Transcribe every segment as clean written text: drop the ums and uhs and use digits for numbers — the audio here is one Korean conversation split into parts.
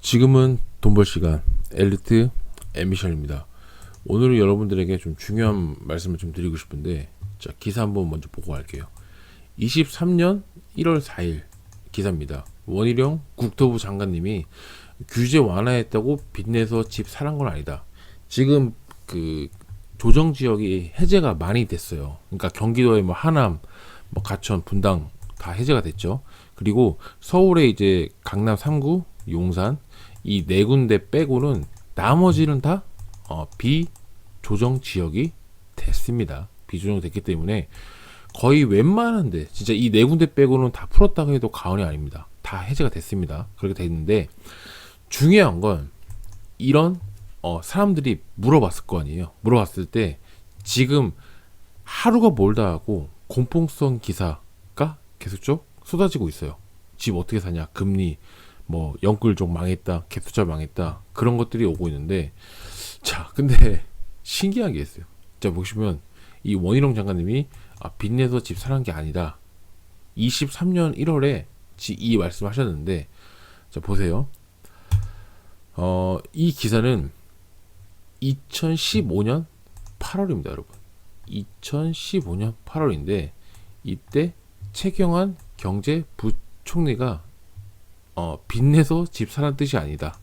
지금은 돈 벌 시간 엘리트 애미션입니다. 오늘은 여러분들에게 좀 중요한 말씀을 좀 드리고 싶은데, 자, 기사 한번 먼저 보고 갈게요. 23년 1월 4일 기사입니다. 원희룡 국토부 장관님이 규제 완화했다고 빚내서 집 사란 건 아니다. 지금 그 조정 지역이 해제가 많이 됐어요. 그러니까 경기도의 뭐 하남, 뭐 가천, 분당 다 해제가 됐죠. 그리고 서울에 이제 강남 3구, 용산 이 네 군데 빼고는 나머지는 다 비조정 지역이 됐습니다. 비조정 됐기 때문에 거의 웬만한데 진짜 이 네 군데 빼고는 다 풀었다고 해도 과언이 아닙니다. 다 해제가 됐습니다. 그렇게 됐는데 중요한 건 이런 사람들이 물어봤을 거 아니에요. 물어봤을 때 지금 하루가 멀다 하고 공포성 기사가 계속 쏟아지고 있어요. 집 어떻게 사냐, 금리 뭐 영끌족 망했다, 갭투자 망했다, 그런 것들이 오고 있는데, 자, 근데 신기한 게 있어요. 자, 보시면 이 원희룡 장관님이 빚내서 집 사는 게 아니다, 23년 1월에 이 말씀하셨는데, 자, 보세요. 이 기사는 2015년 8월입니다, 여러분. 2015년 8월인데 이때 최경환 경제부총리가 빚내서 집 사란 뜻이 아니다,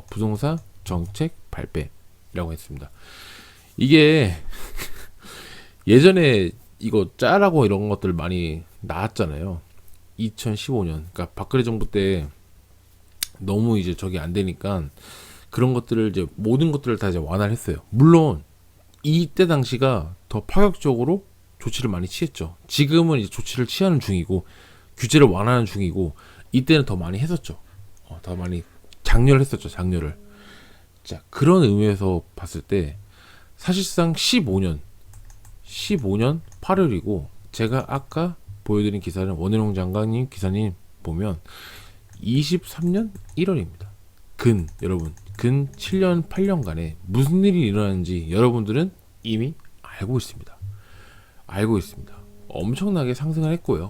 부동산 정책 발표라고 했습니다. 이게 예전에 이거 짜라고 이런 것들 많이 나왔잖아요. 2015년, 그러니까 박근혜 정부 때 너무 이제 저기 안 되니까 그런 것들을 이제 모든 것들을 다 이제 완화를 했어요. 물론 이때 당시가 더 파격적으로 조치를 많이 취했죠. 지금은 이제 조치를 취하는 중이고 규제를 완화하는 중이고, 이때는 더 많이 했었죠. 더 많이 장려를 했었죠. 장려를. 자, 그런 의미에서 봤을 때 사실상 15년 8월이고, 제가 아까 보여드린 기사는 원희룡 장관님 기사님 보면 23년 1월입니다. 여러분, 근 7년 8년간에 무슨 일이 일어났는지 여러분들은 이미 알고 있습니다. 엄청나게 상승을 했고요.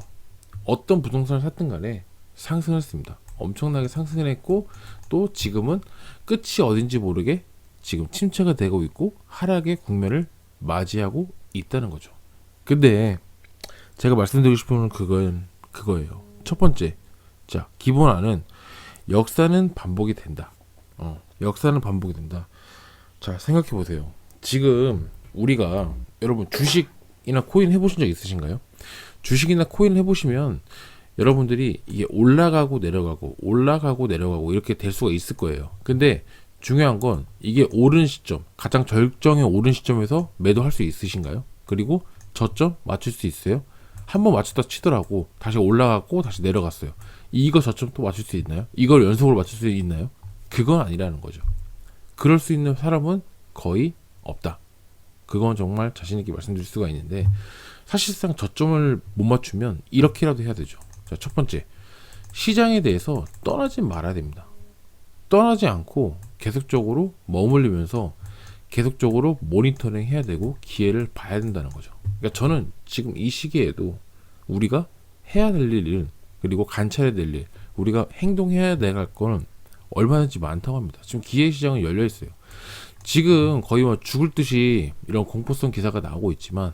어떤 부동산을 샀든 간에 상승을 했습니다. 엄청나게 상승을 했고, 또 지금은 끝이 어딘지 모르게 지금 침체가 되고 있고 하락의 국면을 맞이하고 있다는 거죠. 근데 제가 말씀드리고 싶은 건 그거예요. 첫 번째, 자, 기본안은 역사는 반복이 된다. 역사는 반복이 된다. 자, 생각해 보세요. 지금 우리가, 여러분, 주식이나 코인 해보신 적 있으신가요? 주식이나 코인 해보시면 여러분들이 이게 올라가고 내려가고 이렇게 될 수가 있을 거예요. 근데 중요한 건 이게 오른 시점, 가장 절정에 오른 시점에서 매도할 수 있으신가요? 그리고 저점 맞출 수 있어요? 한번 맞췄다 치더라고 다시 올라갔고 다시 내려갔어요. 이거 저점 또 맞출 수 있나요? 이걸 연속으로 맞출 수 있나요? 그건 아니라는 거죠. 그럴 수 있는 사람은 거의 없다. 그건 정말 자신있게 말씀드릴 수가 있는데, 사실상 저점을 못 맞추면 이렇게라도 해야 되죠. 자, 첫 번째, 시장에 대해서 떠나지 말아야 됩니다. 떠나지 않고 계속적으로 머물리면서 계속적으로 모니터링 해야 되고 기회를 봐야 된다는 거죠. 그러니까 저는 지금 이 시기에도 우리가 해야 될 일은, 그리고 관찰해야 될 일, 우리가 행동해야 될 거는 얼마든지 많다고 합니다. 지금 기회시장은 열려 있어요. 지금 거의 뭐 죽을 듯이 이런 공포성 기사가 나오고 있지만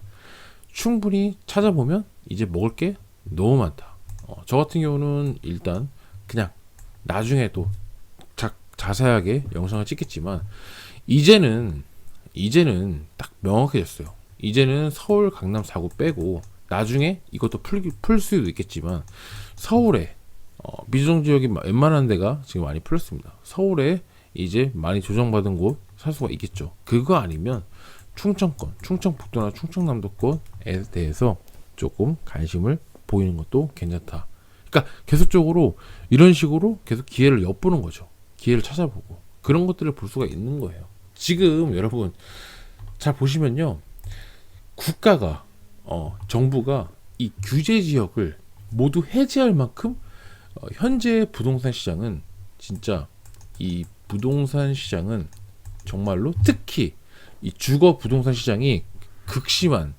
충분히 찾아보면 이제 먹을 게 너무 많다. 저 같은 경우는 일단 그냥 나중에 또 자세하게 영상을 찍겠지만, 이제는 딱 명확해졌어요. 이제는 서울 강남 4구 빼고, 나중에 이것도 풀 수도 있겠지만 서울에 비조정 지역이 웬만한 데가 지금 많이 풀렸습니다. 서울에 이제 많이 조정받은 곳 살 수가 있겠죠. 그거 아니면 충청권, 충청북도나 충청남도권에 대해서 조금 관심을 보이는 것도 괜찮다. 그러니까 계속적으로 이런 식으로 계속 기회를 엿보는 거죠. 기회를 찾아보고 그런 것들을 볼 수가 있는 거예요. 지금 여러분 잘 보시면요, 국가가 정부가 이 규제 지역을 모두 해제할 만큼 현재 부동산 시장은, 진짜 이 부동산 시장은 정말로 특히 이 주거 부동산 시장이 극심한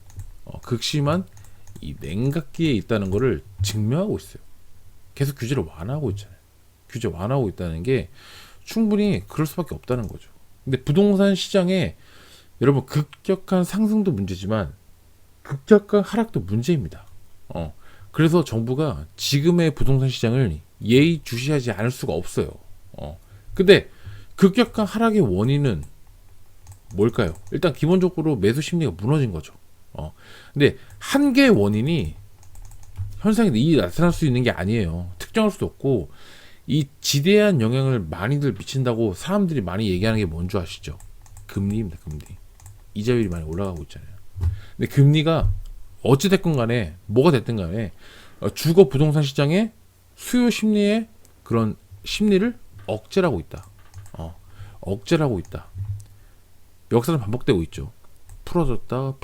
이 냉각기에 있다는 것을 증명하고 있어요. 계속 규제를 완화하고 있잖아요. 규제 완화하고 있다는 게 충분히 그럴 수밖에 없다는 거죠. 근데 부동산 시장에 여러분 급격한 상승도 문제지만 급격한 하락도 문제입니다. 그래서 정부가 지금의 부동산 시장을 예의주시하지 않을 수가 없어요. 근데 급격한 하락의 원인은 뭘까요? 일단 기본적으로 매수 심리가 무너진 거죠. 근데 한 개의 원인이 현상이 나타날 수 있는 게 아니에요. 특정할 수도 없고, 이 지대한 영향을 많이들 미친다고 사람들이 많이 얘기하는 게 뭔 줄 아시죠? 금리입니다. 금리. 이자율이 많이 올라가고 있잖아요. 근데 금리가 어찌됐건 간에 뭐가 됐든 간에 주거 부동산 시장의 수요 심리의 그런 심리를 억제하고 있다. 억제하고 있다. 역사는 반복되고 있죠. 풀어졌다가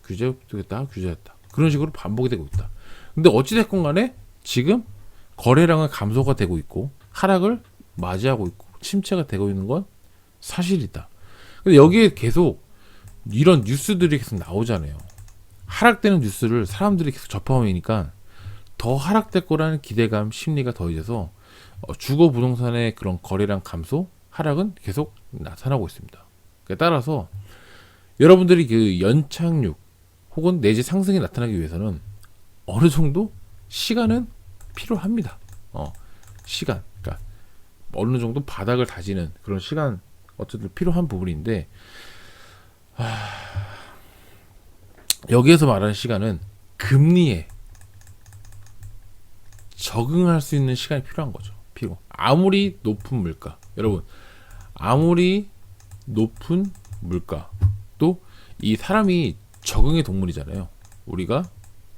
규제했다. 그런 식으로 반복이 되고 있다. 근데 어찌됐건 간에 지금 거래량은 감소가 되고 있고 하락을 맞이하고 있고 침체가 되고 있는 건 사실이다. 근데 여기에 계속 이런 뉴스들이 계속 나오잖아요. 하락되는 뉴스를 사람들이 계속 접하니까 더 하락될 거라는 기대감 심리가 더해져서 주거 부동산의 그런 거래량 감소, 하락은 계속 나타나고 있습니다. 따라서 여러분들이 그 연착륙 혹은 내지 상승이 나타나기 위해서는 어느 정도 시간은 필요합니다. 시간, 그러니까 어느 정도 바닥을 다지는 그런 시간 어쨌든 필요한 부분인데, 여기에서 말하는 시간은 금리에 적응할 수 있는 시간이 필요한 거죠. 아무리 높은 물가, 여러분, 아무리 높은 물가, 또 이 사람이 적응의 동물이잖아요. 우리가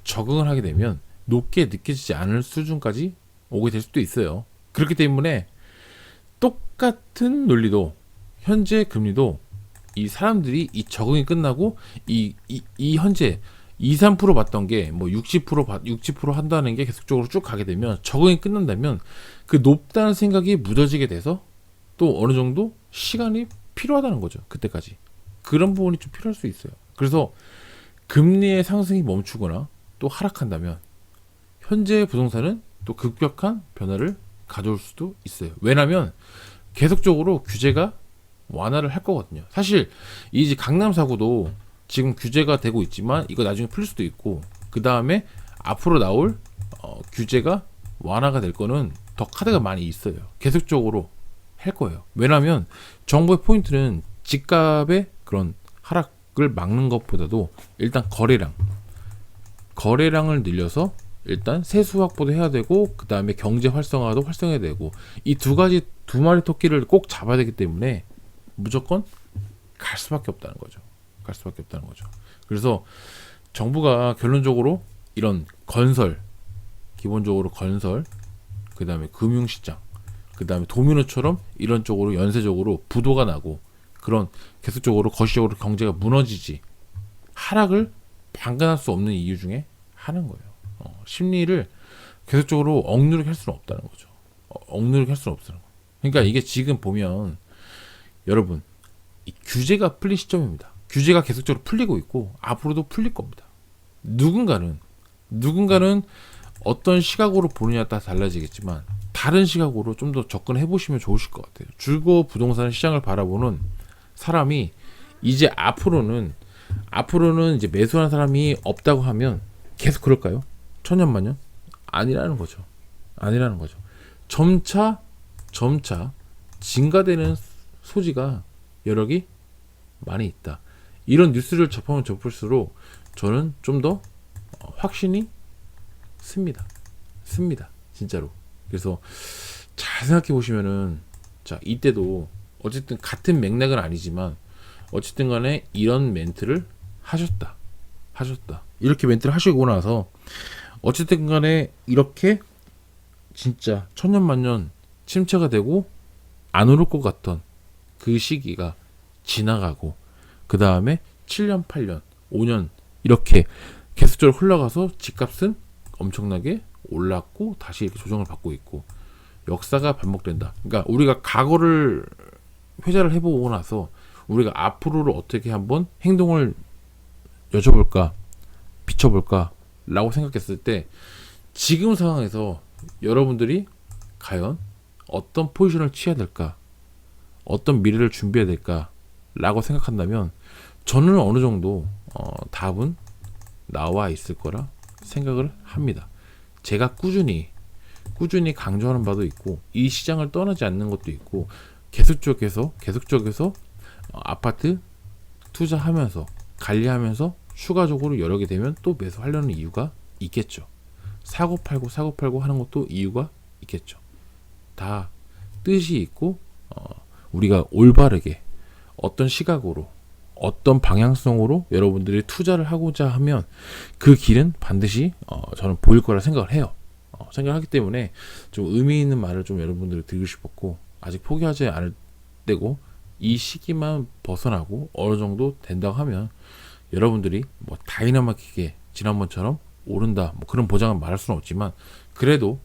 적응을 하게 되면 높게 느껴지지 않을 수준까지 오게 될 수도 있어요. 그렇기 때문에 똑같은 논리도 현재 금리도 이 사람들이 이 적응이 끝나고 이 현재 2, 3% 받던 게 뭐 60% 한다는 게 계속적으로 쭉 가게 되면 적응이 끝난다면 그 높다는 생각이 묻어지게 돼서 또 어느 정도 시간이 필요하다는 거죠. 그때까지. 그런 부분이 좀 필요할 수 있어요. 그래서 금리의 상승이 멈추거나 또 하락한다면 현재 부동산은 또 급격한 변화를 가져올 수도 있어요. 왜냐하면 계속적으로 규제가 완화를 할 거거든요. 사실 이 강남 사고도 지금 규제가 되고 있지만 이거 나중에 풀릴 수도 있고, 그 다음에 앞으로 나올 규제가 완화가 될 거는 더 카드가 많이 있어요. 계속적으로 할 거예요. 왜냐하면 정부의 포인트는 집값의 그런 하락을 막는 것보다도 일단 거래량을 늘려서 일단 세수 확보도 해야 되고, 그 다음에 경제 활성화도 활성화해야 되고, 이 두 마리 토끼를 꼭 잡아야 되기 때문에 무조건 갈 수밖에 없다는 거죠. 그래서 정부가 결론적으로 이런 기본적으로 건설, 그 다음에 금융시장, 그 다음에 도미노처럼 이런 쪽으로 연쇄적으로 부도가 나고 그런 계속적으로 거시적으로 경제가 무너지지 하락을 방관할 수 없는 이유 중에 하는 거예요. 심리를 계속적으로 억누르게 할 수는 없다는 거죠. 그러니까 이게 지금 보면 여러분, 이 규제가 풀린 시점입니다. 규제가 계속적으로 풀리고 있고 앞으로도 풀릴 겁니다. 누군가는 어떤 시각으로 보느냐에 따라 달라지겠지만 다른 시각으로 좀 더 접근해 보시면 좋으실 것 같아요. 주거 부동산 시장을 바라보는 사람이 이제 앞으로는 이제 매수하는 사람이 없다고 하면 계속 그럴까요? 천년만년? 아니라는 거죠. 점차 증가되는 소지가 여력이 많이 있다. 이런 뉴스를 접하면 접할수록 저는 좀 더 확신이 씁니다. 진짜로. 그래서 잘 생각해 보시면은, 자, 이때도 어쨌든 같은 맥락은 아니지만 어쨌든 간에 이런 멘트를 하셨다. 이렇게 멘트를 하시고 나서 어쨌든 간에 이렇게 진짜 천년만년 침체가 되고 안 오를 것 같던 그 시기가 지나가고, 그 다음에 7년, 8년, 5년 이렇게 계속적으로 흘러가서 집값은 엄청나게 올랐고 다시 이렇게 조정을 받고 있고 역사가 반복된다. 그러니까 우리가 과거를 회자를 해보고 나서 우리가 앞으로를 어떻게 한번 행동을 여쭤볼까, 비춰볼까 라고 생각했을 때 지금 상황에서 여러분들이 과연 어떤 포지션을 취해야 될까 어떤 미래를 준비해야 될까라고 생각한다면 저는 어느 정도 답은 나와 있을 거라 생각을 합니다. 제가 꾸준히 강조하는 바도 있고 이 시장을 떠나지 않는 것도 있고 계속적에서 아파트 투자하면서 관리하면서 추가적으로 여러 개 되면 또 매수하려는 이유가 있겠죠. 사고 팔고 하는 것도 이유가 있겠죠. 다 뜻이 있고 우리가 올바르게 어떤 시각으로 어떤 방향성으로 여러분들이 투자를 하고자 하면 그 길은 반드시 저는 보일 거라 생각을 해요. 생각하기 때문에 좀 의미 있는 말을 좀 여러분들이 드리고 싶었고 아직 포기하지 않을 때고 이 시기만 벗어나고 어느 정도 된다고 하면 여러분들이 뭐 다이나마키게 지난번처럼 오른다 뭐 그런 보장은 말할 수는 없지만 그래도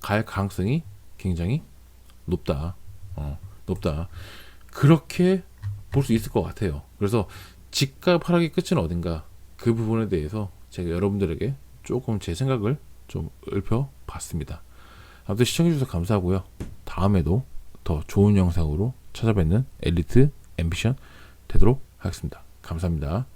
갈 가능성이 굉장히 높다. 높다. 그렇게 볼 수 있을 것 같아요. 그래서 집값 하락의 끝은 어딘가 그 부분에 대해서 제가 여러분들에게 조금 제 생각을 좀 읊어봤습니다. 아무튼 시청해주셔서 감사하고요. 다음에도 더 좋은 영상으로 찾아뵙는 엘리트 앰비션 되도록 하겠습니다. 감사합니다.